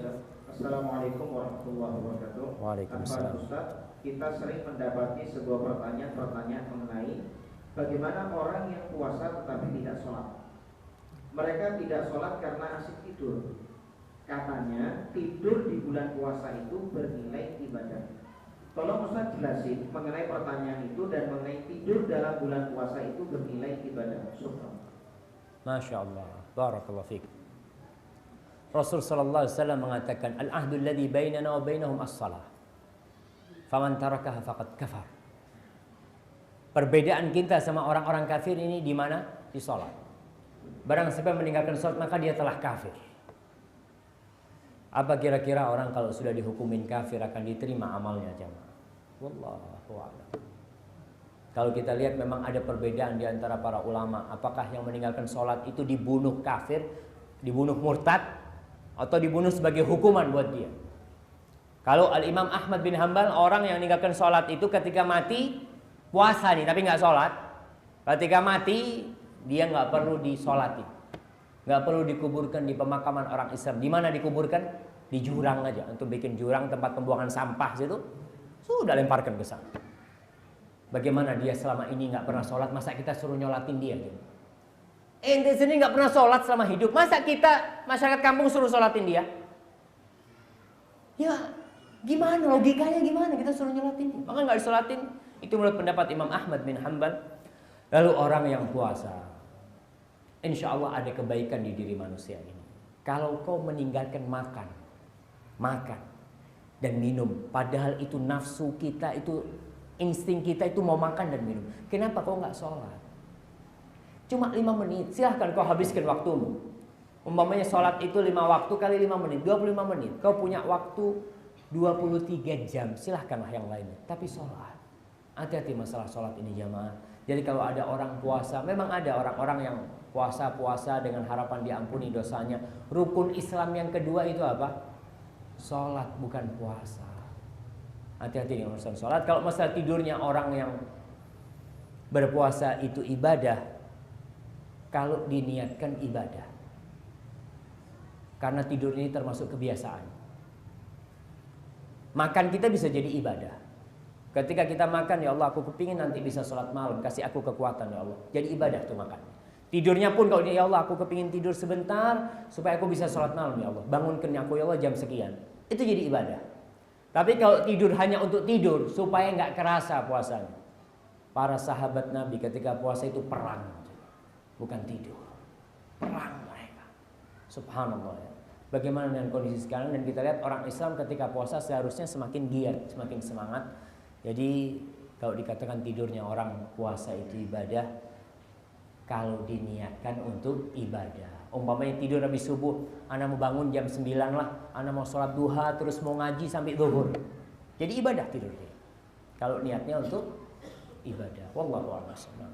Ustaz. Assalamualaikum warahmatullahi wabarakatuh. Waalaikumsalam. Ustaz, kita sering mendapati sebuah pertanyaan mengenai bagaimana orang yang puasa tetapi tidak sholat. Mereka tidak sholat karena asik tidur. Katanya tidur di bulan puasa itu bernilai ibadah. Tolong Ustaz jelasin mengenai pertanyaan itu dan mengenai tidur dalam bulan puasa itu bernilai ibadah. Syukran. Masya Allah. Barakallahu fiik. Rasul sallallahu alaihi wasallam mengatakan, al-ahdu alladhi bainana wa bainahum as-salah. Faman tarakaha faqad kafar. Perbedaan kita sama orang-orang kafir ini di mana? Di salat. Barang siapa meninggalkan salat maka dia telah kafir. Apa kira-kira orang kalau sudah dihukumin kafir akan diterima amalnya, jemaah? Wallahu a'lam. Kalau kita lihat memang ada perbedaan di antara para ulama, apakah yang meninggalkan salat itu dibunuh kafir, dibunuh murtad, atau dibunuh sebagai hukuman buat dia. Kalau Al-Imam Ahmad bin Hanbal, orang yang meninggalkan sholat itu ketika mati, puasa nih tapi nggak sholat, ketika mati dia nggak perlu disolatin, nggak perlu dikuburkan di pemakaman orang Islam. Di mana dikuburkan? Di jurang aja. Untuk bikin jurang tempat pembuangan sampah situ, sudah lemparkan ke sana. Bagaimana dia selama ini nggak pernah sholat, masa kita suruh nyolatin dia gitu? Ente sendiri nggak pernah sholat selama hidup, masa kita masyarakat kampung suruh sholatin dia? Ya gimana, logikanya gimana kita suruh nyolatin dia? Maka nggak disolatin. Itu menurut pendapat Imam Ahmad bin Hanbal. Lalu orang yang puasa, insya Allah ada kebaikan di diri manusia ini. Kalau kau meninggalkan makan dan minum, padahal itu nafsu kita, itu insting kita itu mau makan dan minum, kenapa kau nggak sholat? Cuma 5 menit, silahkan kau habiskan waktumu. Umpamanya sholat itu 5 waktu kali 5 menit, 25 menit. Kau punya waktu 23 jam, silahkanlah yang lainnya. Tapi sholat, hati-hati masalah sholat ini jamaah. Jadi kalau ada orang puasa, memang ada orang-orang yang puasa dengan harapan diampuni dosanya. Rukun Islam yang kedua itu apa? Sholat, bukan puasa. Hati-hati dengan urusan sholat. Kalau masalah tidurnya orang yang berpuasa itu ibadah, kalau diniatkan ibadah, karena tidur ini termasuk kebiasaan. Makan kita bisa jadi ibadah. Ketika kita makan, ya Allah aku kepingin nanti bisa sholat malam, kasih aku kekuatan ya Allah. Jadi ibadah tuh makan. Tidurnya pun kalau ya Allah aku kepingin tidur sebentar supaya aku bisa sholat malam ya Allah. Bangunkan aku ya Allah jam sekian. Itu jadi ibadah. Tapi kalau tidur hanya untuk tidur supaya nggak kerasa puasanya. Para sahabat Nabi ketika puasa itu perang, bukan tidur. Perang mereka. Subhanallah ya. Bagaimana dengan kondisi sekarang? Dan kita lihat orang Islam ketika puasa seharusnya semakin giat, semakin semangat. Jadi kalau dikatakan tidurnya orang puasa itu ibadah, kalau diniatkan untuk ibadah. Umpamanya tidur habis subuh, anak mau bangun jam 9 lah, anak mau sholat duha terus mau ngaji sampai zuhur. Jadi ibadah tidurnya. Kalau niatnya untuk ibadah. Wallahu a'lam.